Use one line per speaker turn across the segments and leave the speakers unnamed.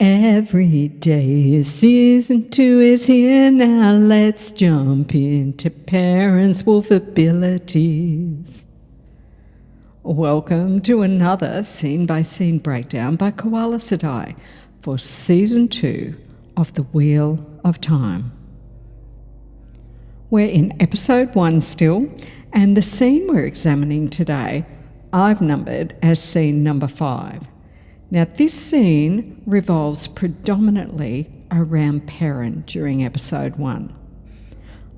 Every day is season 2 is here now. Let's jump into Perrin's wolf abilities. Welcome to another scene-by-scene breakdown by Koala Sedai for season 2 of The Wheel of Time. We're in episode 1 still, and the scene we're examining today I've numbered as scene number 5. Now, this scene revolves predominantly around Perrin during episode 1.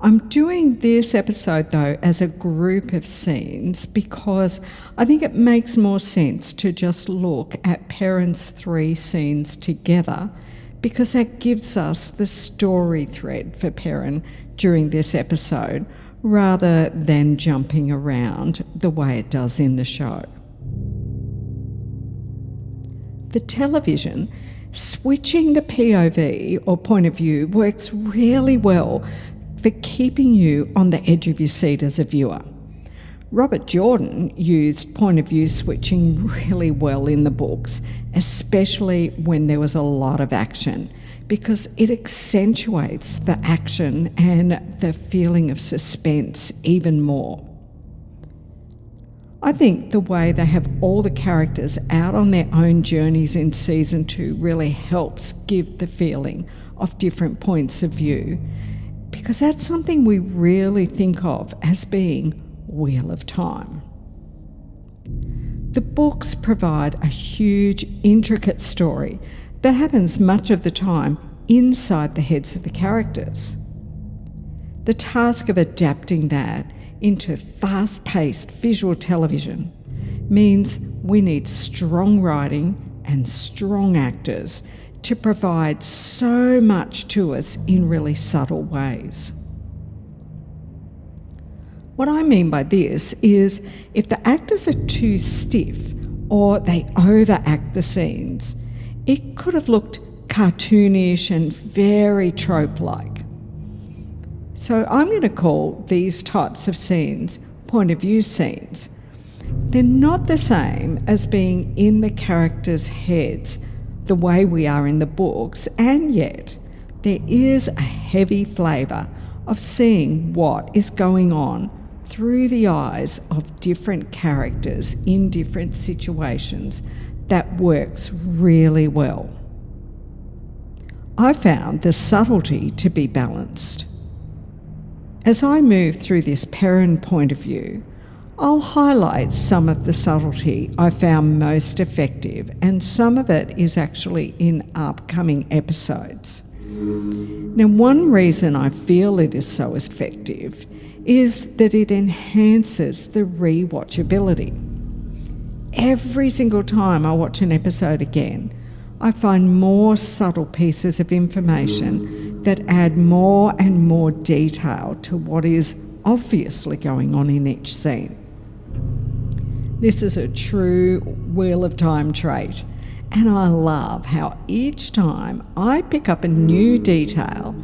I'm doing this episode, though, as a group of scenes because I think it makes more sense to just look at Perrin's 3 scenes together, because that gives us the story thread for Perrin during this episode, rather than jumping around the way it does in the show. The television, switching the POV or point of view works really well for keeping you on the edge of your seat as a viewer. Robert Jordan used point of view switching really well in the books, especially when there was a lot of action, because it accentuates the action and the feeling of suspense even more. I think the way they have all the characters out on their own journeys in season 2 really helps give the feeling of different points of view, because that's something we really think of as being Wheel of Time. The books provide a huge, intricate story that happens much of the time inside the heads of the characters. The task of adapting that into fast-paced visual television means we need strong writing and strong actors to provide so much to us in really subtle ways. What I mean by this is if the actors are too stiff or they overact the scenes, it could have looked cartoonish and very trope-like. So I'm going to call these types of scenes point of view scenes. They're not the same as being in the characters' heads the way we are in the books, and yet there is a heavy flavour of seeing what is going on through the eyes of different characters in different situations that works really well. I found the subtlety to be balanced. As I move through this Perrin point of view, I'll highlight some of the subtlety I found most effective, and some of it is actually in upcoming episodes. Now, one reason I feel it is so effective is that it enhances the rewatchability. Every single time I watch an episode again, I find more subtle pieces of information that add more and more detail to what is obviously going on in each scene. This is a true Wheel of Time trait, and I love how each time I pick up a new detail,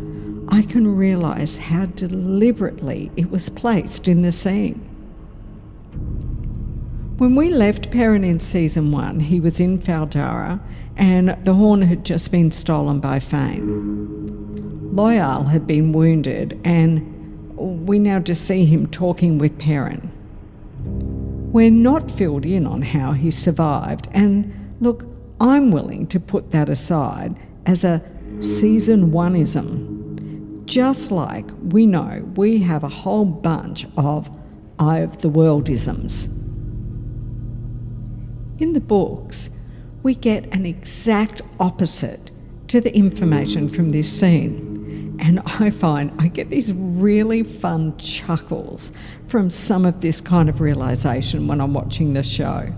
I can realise how deliberately it was placed in the scene. When we left Perrin in season 1, he was in Faldara, and the horn had just been stolen by Fane. Loyal had been wounded, and we now just see him talking with Perrin. We're not filled in on how he survived, and look, I'm willing to put that aside as a season 1ism. Just like we know we have a whole bunch of Eye of the World-isms. In the books, we get an exact opposite to the information from this scene, and I find I get these really fun chuckles from some of this kind of realisation when I'm watching the show.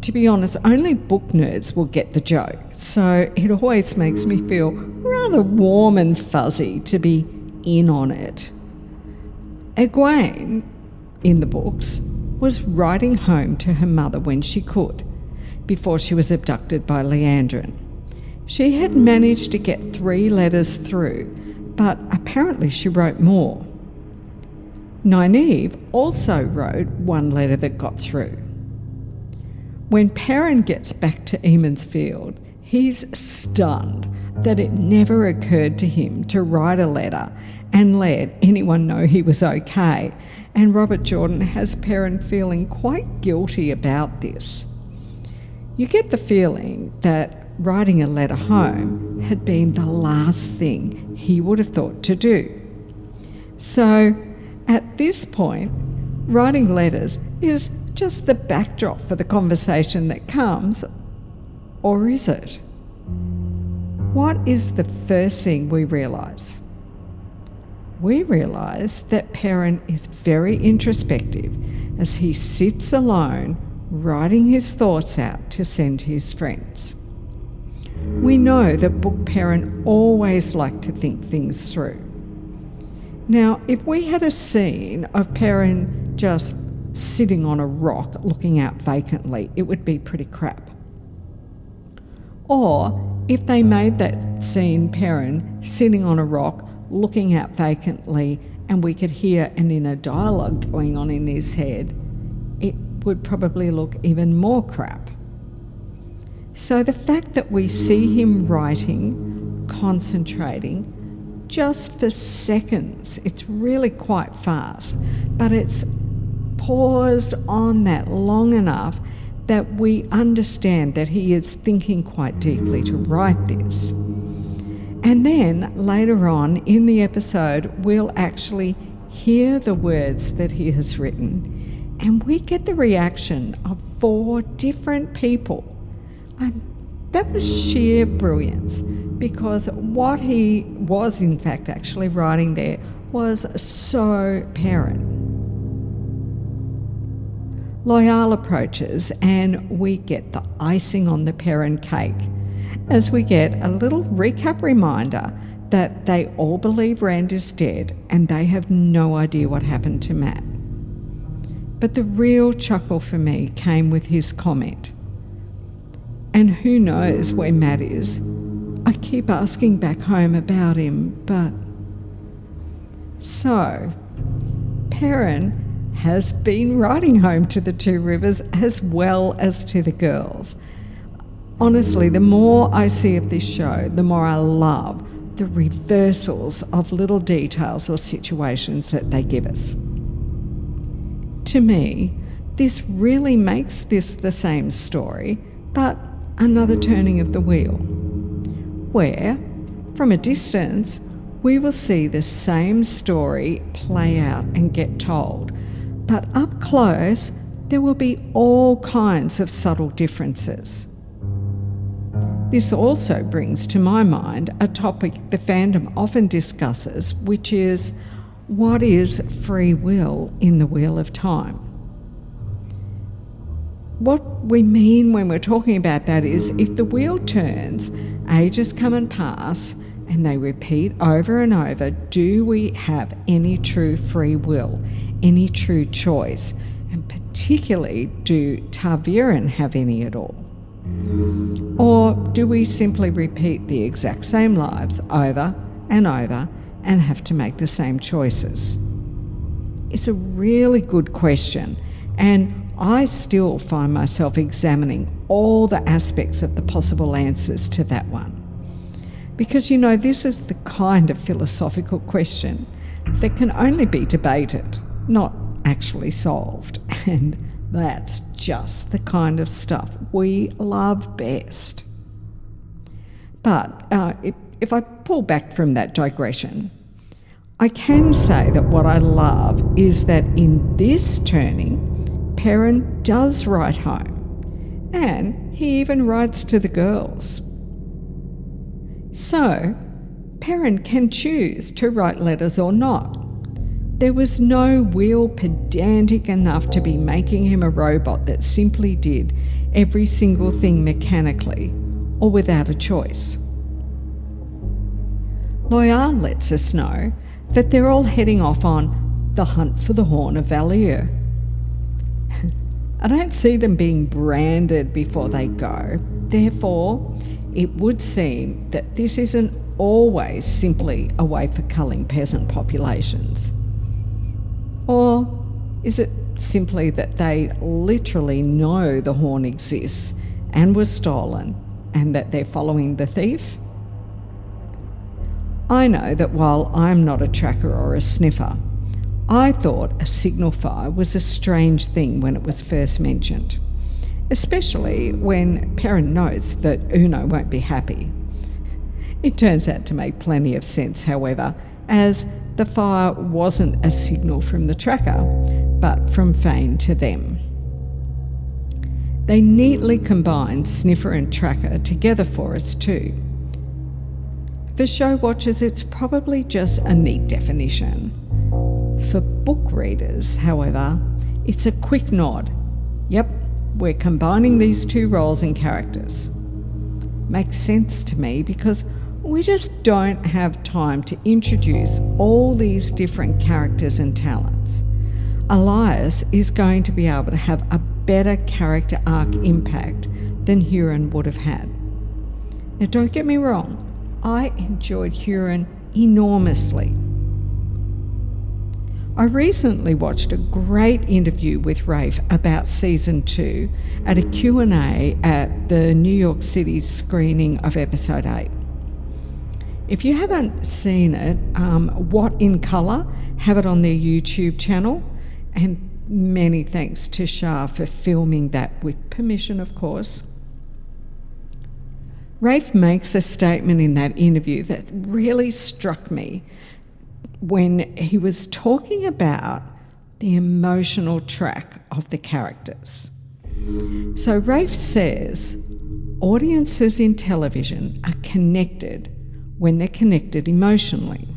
To be honest, only book nerds will get the joke, so it always makes me feel rather warm and fuzzy to be in on it. Egwene, in the books, was writing home to her mother when she could, before she was abducted by Leandrin. She had managed to get 3 letters through, but apparently she wrote more. Nynaeve also wrote 1 letter that got through. When Perrin gets back to Eamon's Field, He's stunned that it never occurred to him to write a letter and let anyone know he was okay, and Robert Jordan has Perrin feeling quite guilty about this. You get the feeling that writing a letter home had been the last thing he would have thought to do. So, at this point, writing letters is just the backdrop for the conversation that comes, or is it? What is the first thing we realise? We realise that Perrin is very introspective as he sits alone writing his thoughts out to send his friends. We know that book Perrin always liked to think things through. Now, if we had a scene of Perrin just sitting on a rock looking out vacantly, it would be pretty crap. Or if they made that scene Perrin sitting on a rock looking out vacantly and we could hear an inner dialogue going on in his head, it would probably look even more crap. So the fact that we see him writing, concentrating, just for seconds, it's really quite fast, but it's paused on that long enough that we understand that he is thinking quite deeply to write this. And then later on in the episode, we'll actually hear the words that he has written, and we get the reaction of 4 different people. And that was sheer brilliance, because what he was in fact actually writing there was so Perrin. Loial approaches and we get the icing on the Perrin cake as we get a little recap reminder that they all believe Rand is dead and they have no idea what happened to Matt. But the real chuckle for me came with his comment. And who knows where Matt is? I keep asking back home about him, but... So, Perrin has been writing home to the Two Rivers as well as to the girls. Honestly, the more I see of this show, the more I love the reversals of little details or situations that they give us. To me, this really makes this the same story, but another turning of the wheel, where, from a distance, we will see the same story play out and get told, but up close, there will be all kinds of subtle differences. This also brings to my mind a topic the fandom often discusses, which is, what is free will in the Wheel of Time? What we mean when we're talking about that is, if the wheel turns, ages come and pass, and they repeat over and over, do we have any true free will, any true choice? And particularly, do ta'veren have any at all? Or do we simply repeat the exact same lives over and over and have to make the same choices? It's a really good question, and I still find myself examining all the aspects of the possible answers to that one. Because, you know, this is the kind of philosophical question that can only be debated, not actually solved. And that's just the kind of stuff we love best. But if I pull back from that digression, I can say that what I love is that in this turning, Perrin does write home, and he even writes to the girls. So, Perrin can choose to write letters or not. There was no wheel pedantic enough to be making him a robot that simply did every single thing mechanically or without a choice. Loial lets us know that they're all heading off on the hunt for the Horn of Valier. I don't see them being branded before they go. Therefore, it would seem that this isn't always simply a way for culling peasant populations. Or is it simply that they literally know the horn exists and was stolen and that they're following the thief? I know that while I'm not a tracker or a sniffer, I thought a signal fire was a strange thing when it was first mentioned, especially when Perrin notes that Uno won't be happy. It turns out to make plenty of sense, however, as the fire wasn't a signal from the tracker, but from Fane to them. They neatly combined sniffer and tracker together for us too. For show watchers, it's probably just a neat definition. For book readers, however, it's a quick nod. Yep, we're combining these two roles and characters. Makes sense to me because we just don't have time to introduce all these different characters and talents. Elias is going to be able to have a better character arc impact than Huron would have had. Now, don't get me wrong, I enjoyed Huron enormously. I recently watched a great interview with Rafe about Season 2 at a Q&A at the New York City screening of Episode 8. If you haven't seen it, What in Colour have it on their YouTube channel, and many thanks to Shah for filming that with permission, of course. Rafe makes a statement in that interview that really struck me when he was talking about the emotional track of the characters. So Rafe says, audiences in television are connected when they're connected emotionally.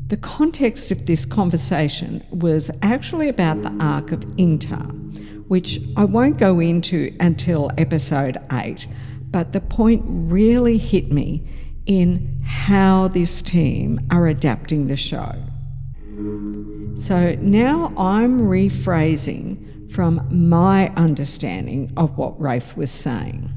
The context of this conversation was actually about the arc of Ingtar, which I won't go into until episode 8, but the point really hit me in how this team are adapting the show. So now I'm rephrasing from my understanding of what Rafe was saying.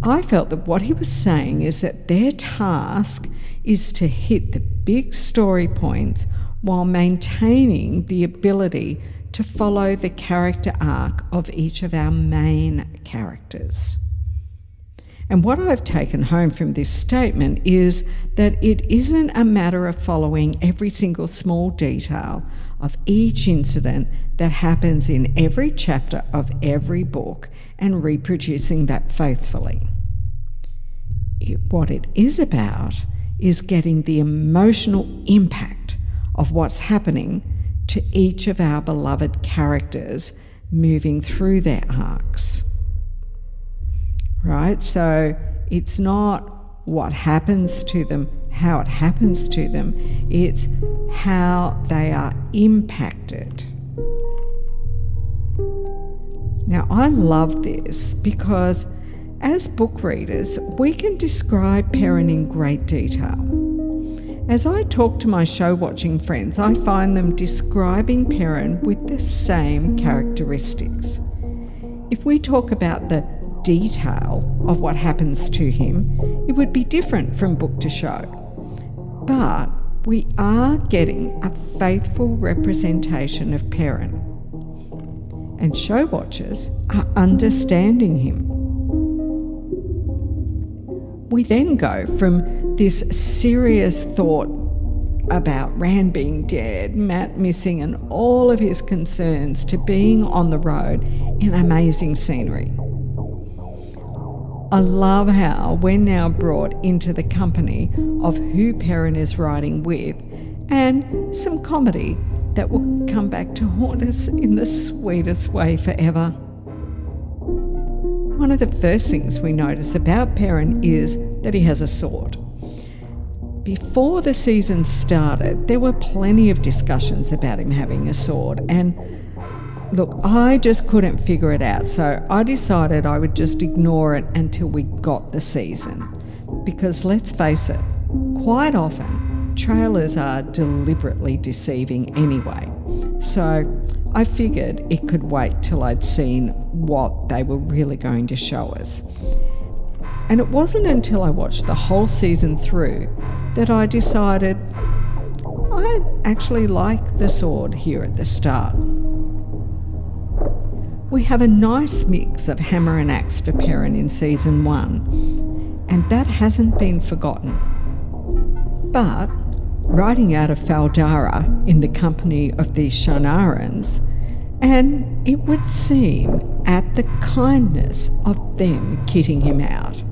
I felt that what he was saying is that their task is to hit the big story points while maintaining the ability to follow the character arc of each of our main characters. And what I've taken home from this statement is that it isn't a matter of following every single small detail of each incident that happens in every chapter of every book and reproducing that faithfully. What it is about is getting the emotional impact of what's happening to each of our beloved characters moving through their arcs. Right? So it's not what happens to them, how it happens to them, it's how they are impacted. Now, I love this because as book readers, we can describe Perrin in great detail. As I talk to my show-watching friends, I find them describing Perrin with the same characteristics. If we talk about the detail of what happens to him, it would be different from book to show. But we are getting a faithful representation of Perrin, and show watchers are understanding him. We then go from this serious thought about Rand being dead, Matt missing, and all of his concerns to being on the road in amazing scenery. I love how we're now brought into the company of who Perrin is riding with, and some comedy that will come back to haunt us in the sweetest way forever. One of the first things we notice about Perrin is that he has a sword. Before the season started, there were plenty of discussions about him having a sword, and look, I just couldn't figure it out, so I decided I would just ignore it until we got the season. Because let's face it, quite often, trailers are deliberately deceiving anyway. So I figured it could wait till I'd seen what they were really going to show us. And it wasn't until I watched the whole season through that I decided I actually like the sword here at the start. we have a nice mix of hammer and axe for Perrin in Season 1, and that hasn't been forgotten. But riding out of Faldara in the company of these Shonarans, and it would seem at the kindness of them kitting him out.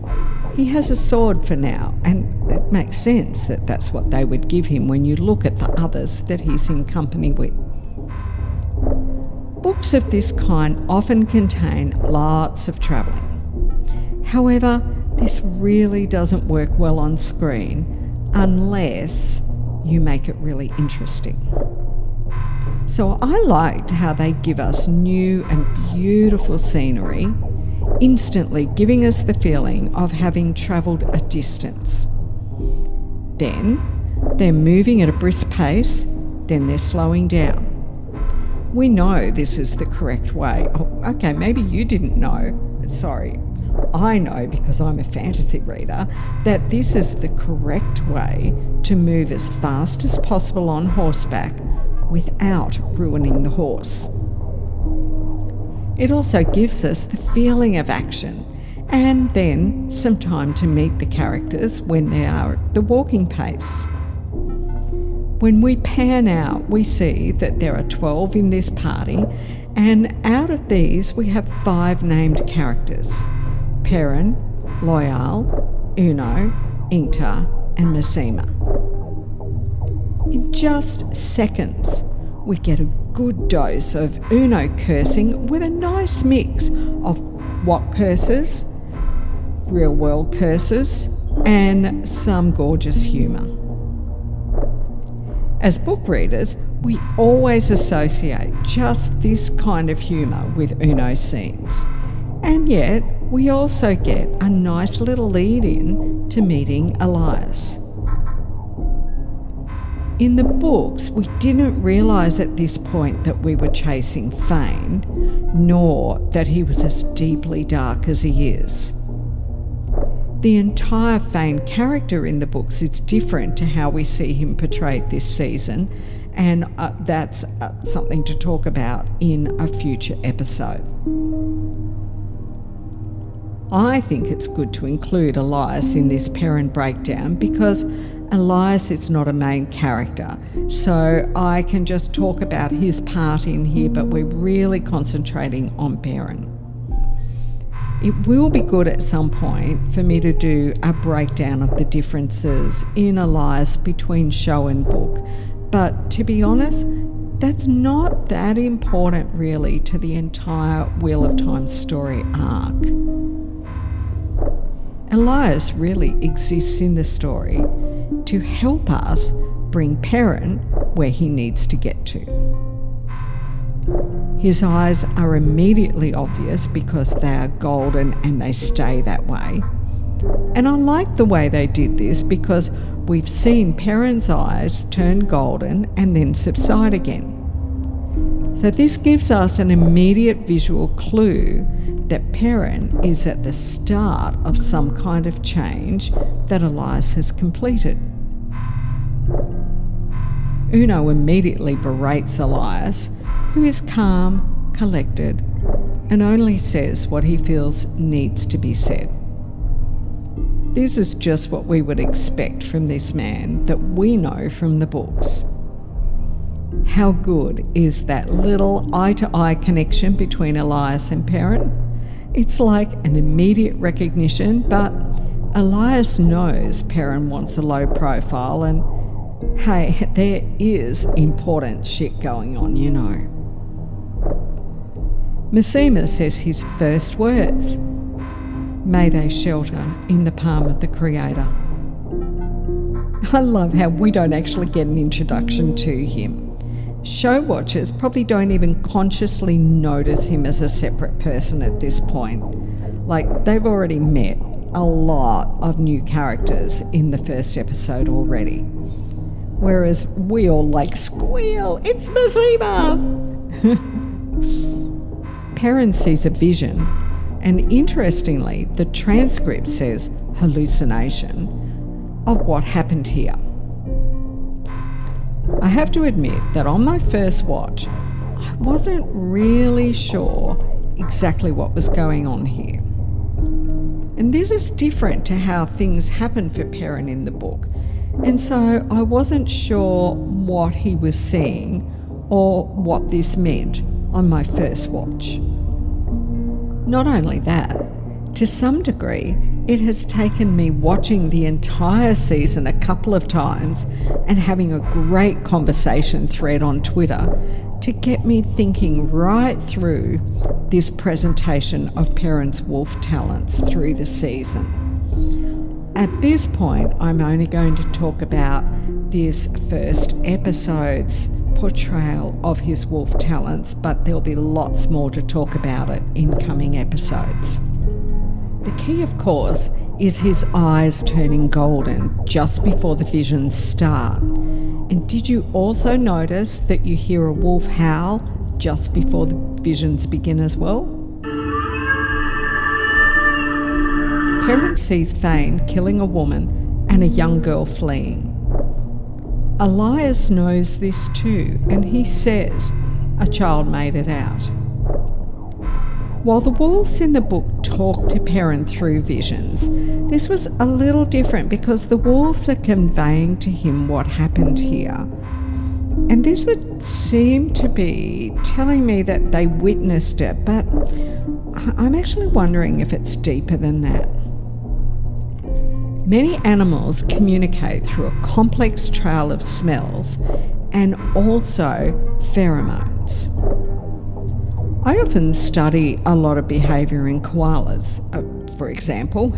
He has a sword for now, and it makes sense that that's what they would give him when you look at the others that he's in company with. Books of this kind often contain lots of travelling. However, this really doesn't work well on screen unless you make it really interesting. So I liked how they give us new and beautiful scenery, instantly giving us the feeling of having travelled a distance. Then they're moving at a brisk pace, then they're slowing down. We know this is the correct way. Oh, okay, maybe you didn't know. Sorry, I know because I'm a fantasy reader that this is the correct way to move as fast as possible on horseback without ruining the horse. It also gives us the feeling of action and then some time to meet the characters when they are at the walking pace. When we pan out, we see that there are 12 in this party, and out of these we have 5 named characters: Perrin, Loial, Uno, Inkta and Masema. In just seconds, we get a good dose of Uno cursing with a nice mix of what curses, real world curses, and some gorgeous humour. As book readers, we always associate just this kind of humour with Uno scenes, and yet we also get a nice little lead-in to meeting Elias. In the books, we didn't realise at this point that we were chasing Fane, nor that he was as deeply dark as he is. The entire Fane character in the books is different to how we see him portrayed this season, and that's something to talk about in a future episode. I think it's good to include Elias in this Perrin breakdown because Elias is not a main character, so I can just talk about his part in here, but we're really concentrating on Perrin. It will be good at some point for me to do a breakdown of the differences in Elias between show and book, but to be honest, that's not that important really to the entire Wheel of Time story arc. Elias really exists in the story to help us bring Perrin where he needs to get to. His eyes are immediately obvious because they are golden and they stay that way. And I like the way they did this because we've seen Perrin's eyes turn golden and then subside again. So this gives us an immediate visual clue that Perrin is at the start of some kind of change that Elias has completed. Uno immediately berates Elias, who is calm, collected, and only says what he feels needs to be said. This is just what we would expect from this man that we know from the books. How good is that little eye-to-eye connection between Elias and Perrin? It's like an immediate recognition, but Elias knows Perrin wants a low profile and, hey, there is important shit going on, you know. Masema says his first words: "May they shelter in the palm of the Creator." I love how we don't actually get an introduction to him. Show watchers probably don't even consciously notice him as a separate person at this point. Like, they've already met a lot of new characters in the first episode already. Whereas we all like squeal, "It's Masema!" Perrin sees a vision, and interestingly, the transcript says hallucination of what happened here. I have to admit that on my first watch, I wasn't really sure exactly what was going on here. And this is different to how things happen for Perrin in the book. And so I wasn't sure what he was seeing or what this meant on my first watch. Not only that, to some degree, it has taken me watching the entire season a couple of times and having a great conversation thread on Twitter to get me thinking right through this presentation of Perrin's wolf talents through the season. At this point, I'm only going to talk about this first episode's portrayal of his wolf talents, but there'll be lots more to talk about it in coming episodes. The key, of course, is his eyes turning golden just before the visions start. And did you also notice that you hear a wolf howl just before the visions begin as well? Perrin sees Fane killing a woman and a young girl fleeing. Elias knows this too, and he says a child made it out. While the wolves in the book talk to Perrin through visions, this was a little different because the wolves are conveying to him what happened here. And this would seem to be telling me that they witnessed it, but I'm actually wondering if it's deeper than that. Many animals communicate through a complex trail of smells and also pheromones. I often study a lot of behaviour in koalas, for example,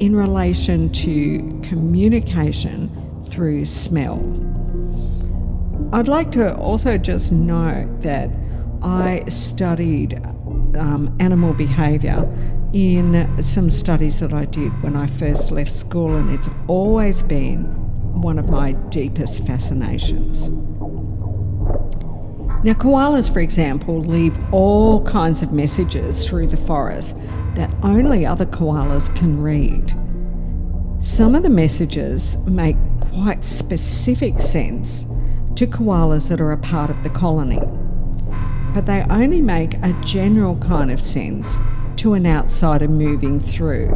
in relation to communication through smell. I'd like to also just note that I studied animal behaviour in some studies that I did when I first left school, and it's always been one of my deepest fascinations. Now, koalas, for example, leave all kinds of messages through the forest that only other koalas can read. Some of the messages make quite specific sense to koalas that are a part of the colony, but they only make a general kind of sense to an outsider moving through.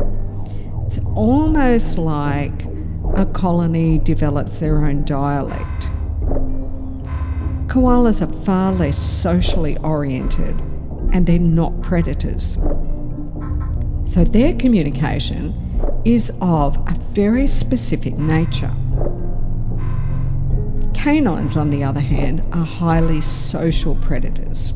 It's almost like a colony develops their own dialect. Koalas are far less socially oriented, and they're not predators. So their communication is of a very specific nature. Canines, on the other hand, are highly social predators.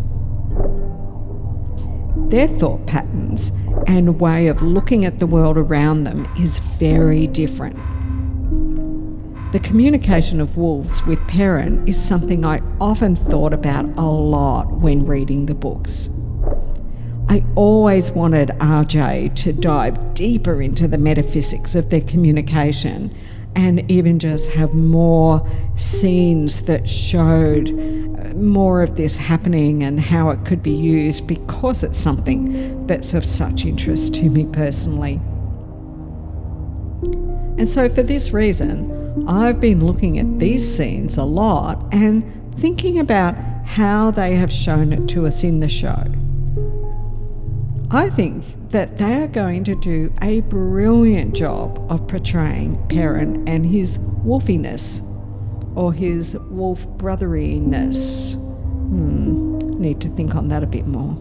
Their thought patterns and way of looking at the world around them is very different. The communication of wolves with Perrin is something I often thought about a lot when reading the books. I always wanted RJ to dive deeper into the metaphysics of their communication and even just have more scenes that showed more of this happening and how it could be used, because it's something that's of such interest to me personally. And so for this reason, I've been looking at these scenes a lot and thinking about how they have shown it to us in the show. I think that they are going to do a brilliant job of portraying Perrin and his wolfiness, or his wolf brotheriness. Need to think on that a bit more.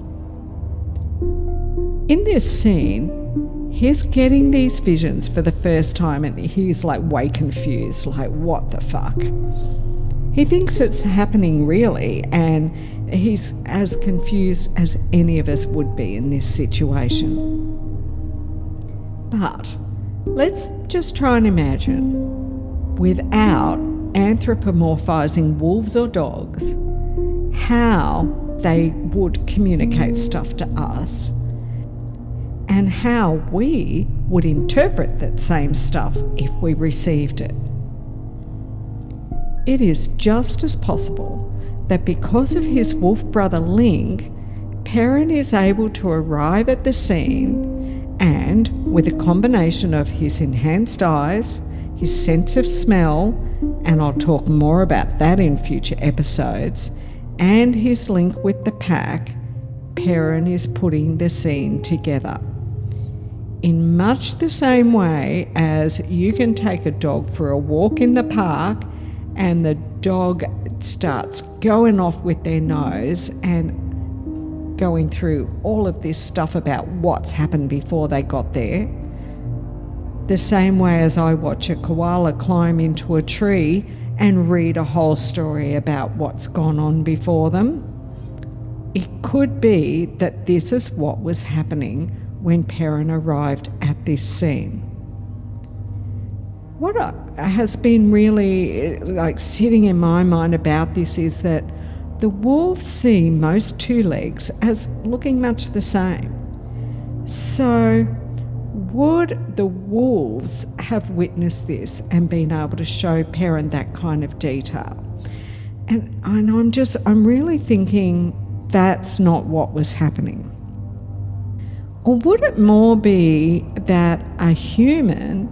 In this scene, he's getting these visions for the first time and he's like way confused, like what the fuck? He thinks it's happening really, and he's as confused as any of us would be in this situation. But let's just try and imagine, without anthropomorphizing wolves or dogs, how they would communicate stuff to us and how we would interpret that same stuff if we received it. It is just as possible that because of his wolf brother Link, Perrin is able to arrive at the scene and, with a combination of his enhanced eyes, his sense of smell, and I'll talk more about that in future episodes, and his link with the pack, Perrin is putting the scene together. In much the same way as you can take a dog for a walk in the park and the dog starts going off with their nose and going through all of this stuff about what's happened before they got there, the same way as I watch a koala climb into a tree and read a whole story about what's gone on before them, it could be that this is what was happening when Perrin arrived at this scene. What has been really sitting in my mind about this is that the wolves see most two legs as looking much the same. So would the wolves have witnessed this and been able to show Perrin that kind of detail? And I'm really thinking that's not what was happening. Or would it more be that a human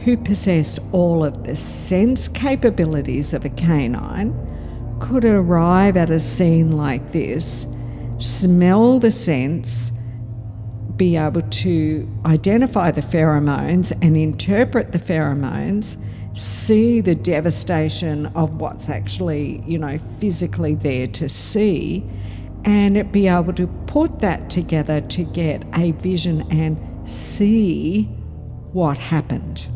who possessed all of the sense capabilities of a canine could arrive at a scene like this, smell the scents, be able to identify the pheromones and interpret the pheromones, see the devastation of what's actually, physically there to see, and be able to put that together to get a vision and see what happened.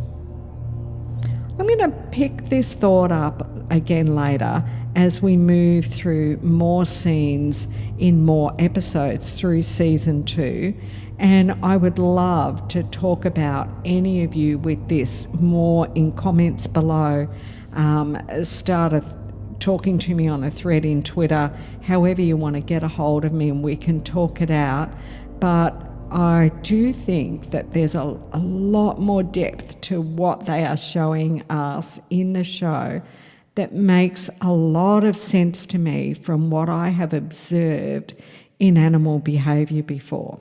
I'm going to pick this thought up again later as we move through more scenes in more episodes through season 2. And I would love to talk about any of you with this more in comments below. Start talking to me on a thread in Twitter, however you want to get a hold of me, and we can talk it out. But I do think that there's a lot more depth to what they are showing us in the show that makes a lot of sense to me from what I have observed in animal behaviour before.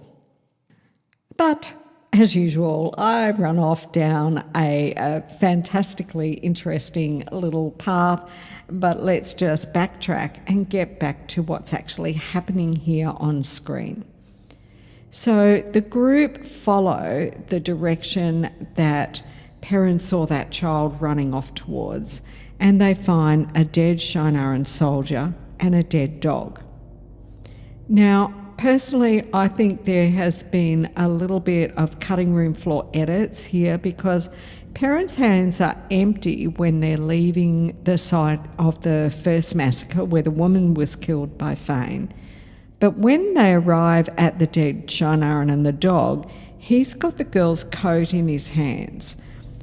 But as usual, I run off down a fantastically interesting little path, but let's just backtrack and get back to what's actually happening here on screen. So the group follow the direction that Perrin saw that child running off towards, and they find a dead Shinaran soldier and a dead dog. Now, personally, I think there has been a little bit of cutting room floor edits here because Perrin's hands are empty when they're leaving the site of the first massacre where the woman was killed by Fane. But when they arrive at the dead Shinaran and the dog, he's got the girl's coat in his hands.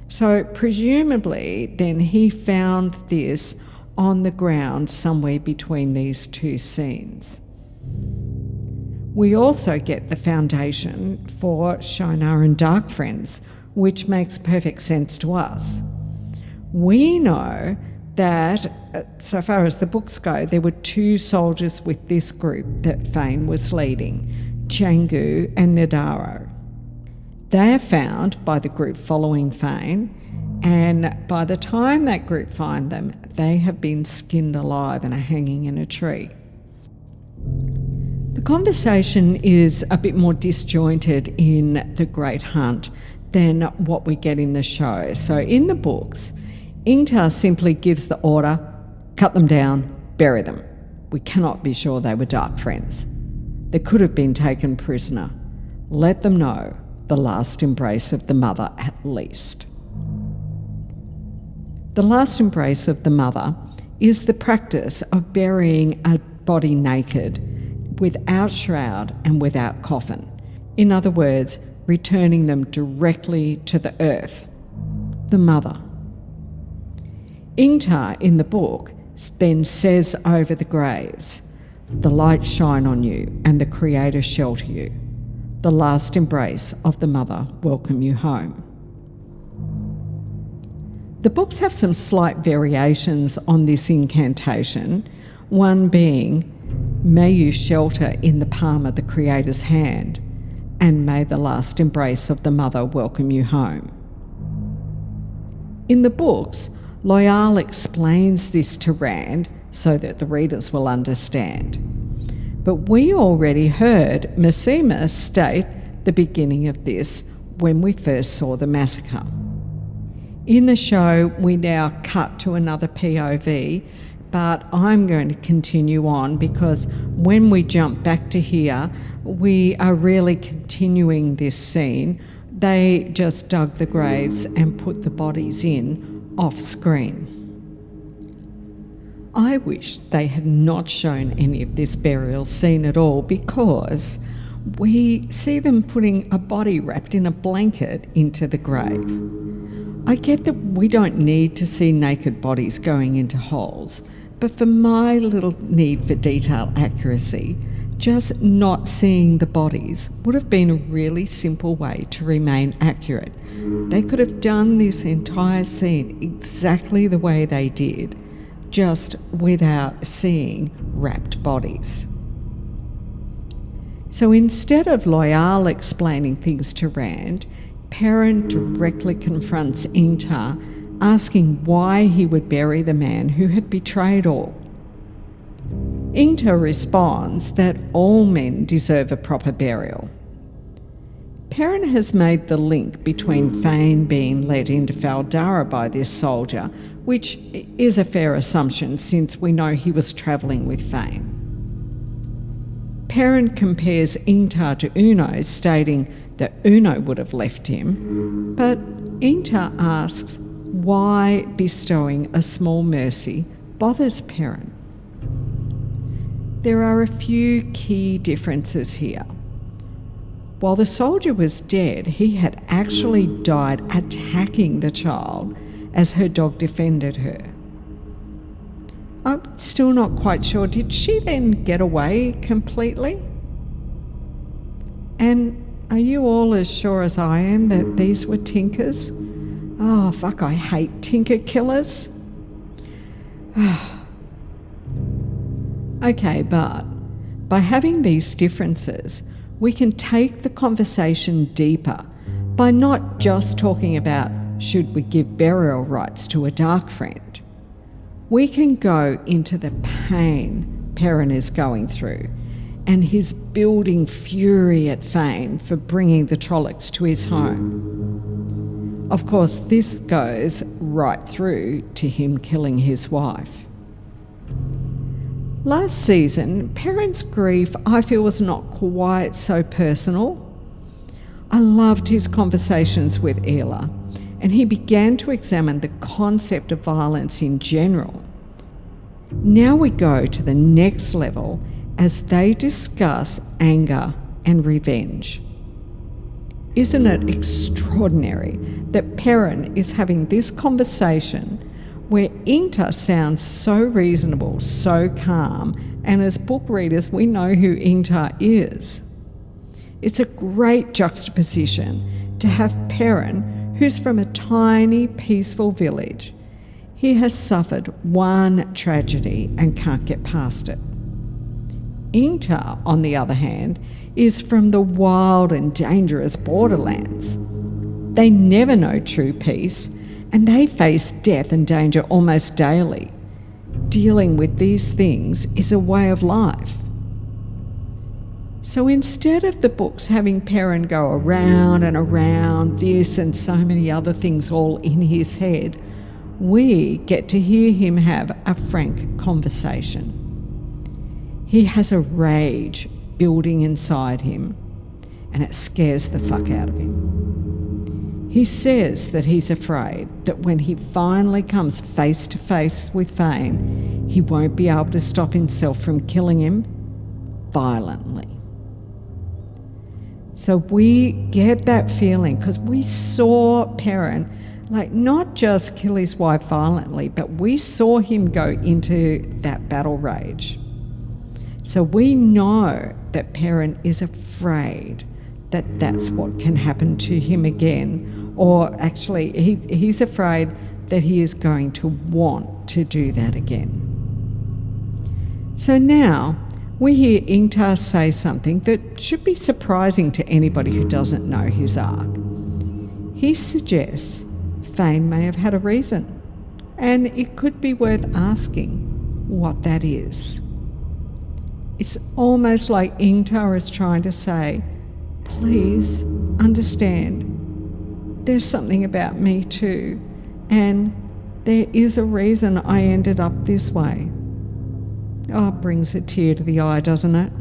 So presumably then he found this on the ground somewhere between these two scenes. We also get the foundation for Shinaran Dark Friends, which makes perfect sense to us. We know that, so far as the books go, there were 2 soldiers with this group that Fane was leading, Changu and Nidaro. They are found by the group following Fane, and by the time that group find them, they have been skinned alive and are hanging in a tree. The conversation is a bit more disjointed in The Great Hunt than what we get in the show. So in the books, Ingtar simply gives the order, cut them down, bury them. We cannot be sure they were dark friends. They could have been taken prisoner. Let them know the last embrace of the mother at least. The last embrace of the mother is the practice of burying a body naked, without shroud and without coffin. In other words, returning them directly to the earth, the mother. Ingtar in the book then says over the graves, "The light shine on you and the Creator shelter you. The last embrace of the mother welcome you home." The books have some slight variations on this incantation, one being, "May you shelter in the palm of the Creator's hand, and may the last embrace of the mother welcome you home." In the books, Loyal explains this to Rand so that the readers will understand. but we already heard Massima state the beginning of this when we first saw the massacre. In the show, we now cut to another POV, but I'm going to continue on because when we jump back to here, we are really continuing this scene. They just dug the graves and put the bodies in off screen. I wish they had not shown any of this burial scene at all because we see them putting a body wrapped in a blanket into the grave. I get that we don't need to see naked bodies going into holes, but for my little need for detail accuracy, just not seeing the bodies would have been a really simple way to remain accurate. They could have done this entire scene exactly the way they did, just without seeing wrapped bodies. So instead of Loyal explaining things to Rand, Perrin directly confronts Ingtar, asking why he would bury the man who had betrayed all. Ingtar responds that all men deserve a proper burial. Perrin has made the link between Fane being led into Faldara by this soldier, which is a fair assumption since we know he was travelling with Fane. Perrin compares Ingtar to Uno, stating that Uno would have left him, but Ingtar asks why bestowing a small mercy bothers Perrin. There are a few key differences here. While the soldier was dead, he had actually died attacking the child as her dog defended her. I'm still not quite sure, did she then get away completely? And are you all as sure as I am that these were Tinkers? Oh, fuck, I hate Tinker killers. Okay, but by having these differences, we can take the conversation deeper by not just talking about should we give burial rites to a dark friend. We can go into the pain Perrin is going through and his building fury at Fane for bringing the Trollocs to his home. Of course, this goes right through to him killing his wife. Last season, Perrin's grief, I feel, was not quite so personal. I loved his conversations with Ela, and he began to examine the concept of violence in general. Now we go to the next level as they discuss anger and revenge. Isn't it extraordinary that Perrin is having this conversation where Ingtar sounds so reasonable, so calm, and as book readers we know who Ingtar is. It's a great juxtaposition to have Perrin, who's from a tiny, peaceful village. He has suffered one tragedy and can't get past it. Ingtar, on the other hand, is from the wild and dangerous borderlands. They never know true peace, and they face death and danger almost daily. Dealing with these things is a way of life. So instead of the books having Perrin go around and around this and so many other things all in his head, we get to hear him have a frank conversation. He has a rage building inside him, and it scares the fuck out of him. He says that he's afraid that when he finally comes face to face with Fane, he won't be able to stop himself from killing him violently. So we get that feeling because we saw Perrin not just kill his wife violently, but we saw him go into that battle rage. So we know that Perrin is afraid that that's what can happen to him again, or actually he's afraid that he is going to want to do that again. So now we hear Ingtar say something that should be surprising to anybody who doesn't know his arc. He suggests Fane may have had a reason, and it could be worth asking what that is. It's almost like Ingtar is trying to say, please understand, there's something about me too, and there is a reason I ended up this way. Oh, it brings a tear to the eye, doesn't it?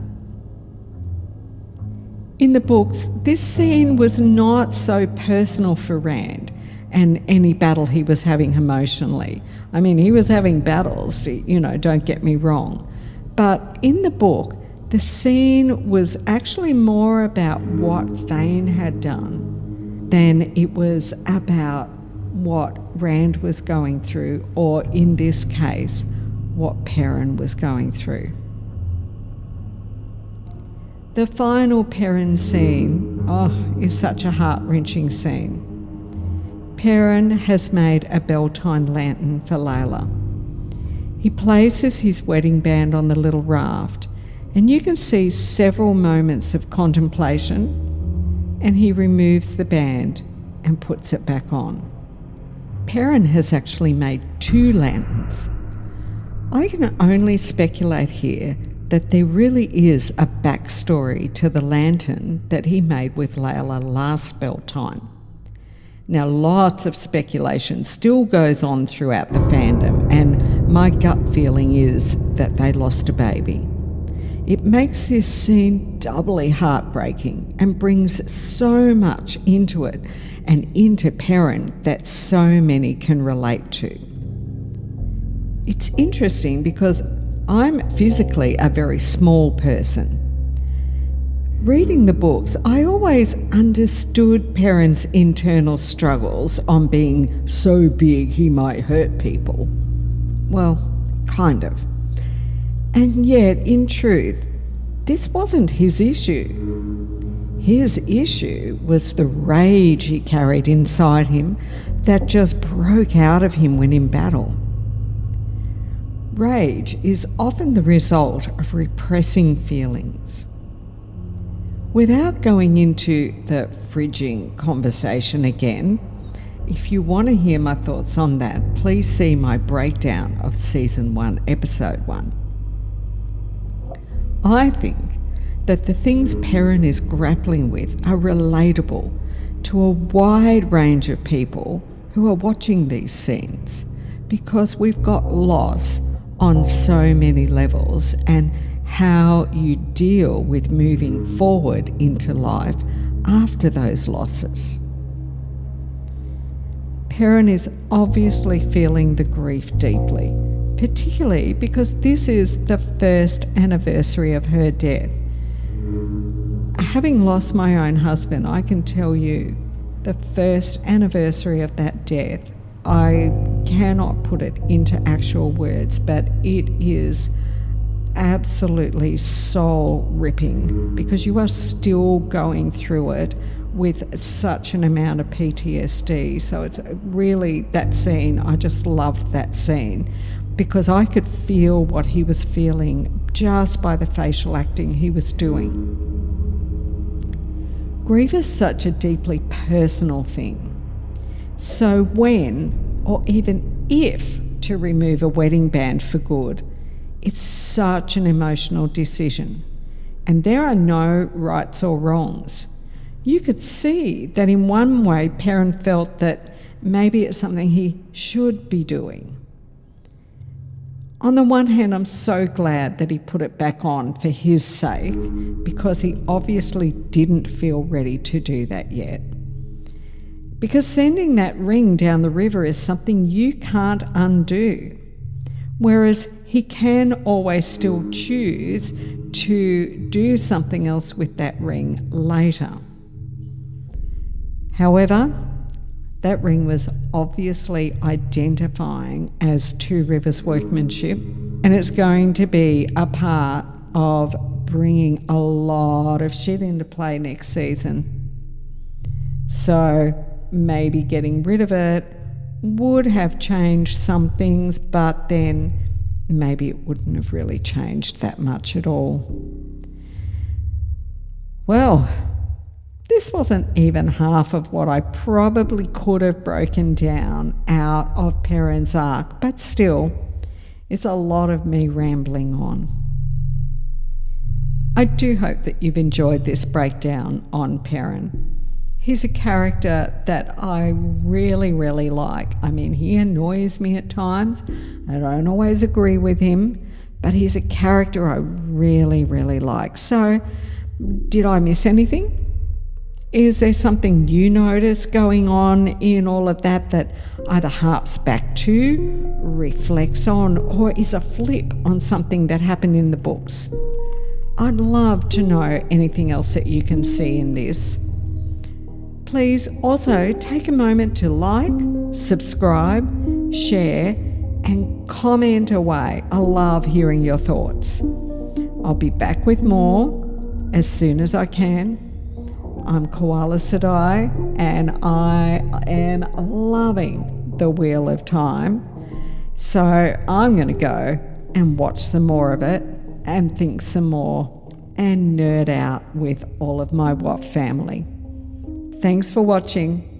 In the books, this scene was not so personal for Rand and any battle he was having emotionally. I mean, he was having battles, don't get me wrong. But in the book, the scene was actually more about what Thane had done than it was about what Rand was going through, or in this case, what Perrin was going through. The final Perrin scene, is such a heart-wrenching scene. Perrin has made a Beltane lantern for Layla. He places his wedding band on the little raft, and you can see several moments of contemplation, and he removes the band and puts it back on. Perrin has actually made 2 lanterns. I can only speculate here that there really is a backstory to the lantern that he made with Layla last spell time. Now, lots of speculation still goes on throughout the fandom, and my gut feeling is that they lost a baby. It makes this scene doubly heartbreaking and brings so much into it and into Perrin that so many can relate to. It's interesting because I'm physically a very small person. Reading the books, I always understood Perrin's internal struggles on being so big he might hurt people. Well, kind of. And yet, in truth, this wasn't his issue. His issue was the rage he carried inside him that just broke out of him when in battle. Rage is often the result of repressing feelings. Without going into the fridging conversation again, if you want to hear my thoughts on that, please see my breakdown of Season 1, Episode 1. I think that the things Perrin is grappling with are relatable to a wide range of people who are watching these scenes, because we've got loss on so many levels, and how you deal with moving forward into life after those losses. Perrin is obviously feeling the grief deeply, particularly because this is the first anniversary of her death. Having lost my own husband, I can tell you the first anniversary of that death, I cannot put it into actual words, but it is absolutely soul-ripping because you are still going through it with such an amount of PTSD. So it's really, that scene, I just loved that scene because I could feel what he was feeling just by the facial acting he was doing. Grief is such a deeply personal thing. So when, or even if, to remove a wedding band for good, it's such an emotional decision, and there are no rights or wrongs. You could see that in one way Perrin felt that maybe it's something he should be doing. On the one hand, I'm so glad that he put it back on for his sake, because he obviously didn't feel ready to do that yet. Because sending that ring down the river is something you can't undo, whereas he can always still choose to do something else with that ring later. However, that ring was obviously identifying as Two Rivers workmanship, and it's going to be a part of bringing a lot of shit into play next season. So maybe getting rid of it would have changed some things, but then maybe it wouldn't have really changed that much at all. Well, this wasn't even half of what I probably could have broken down out of Perrin's arc, but still, it's a lot of me rambling on. I do hope that you've enjoyed this breakdown on Perrin. He's a character that I really, really like. I mean, he annoys me at times. I don't always agree with him, but he's a character I really, really like. So, did I miss anything? Is there something you notice going on in all of that that either harps back to, reflects on, or is a flip on something that happened in the books? I'd love to know anything else that you can see in this. Please also take a moment to like, subscribe, share, and comment away. I love hearing your thoughts. I'll be back with more as soon as I can. I'm Koala Sedai, and I am loving the Wheel of Time. So I'm going to go and watch some more of it and think some more and nerd out with all of my WAF family. Thanks for watching.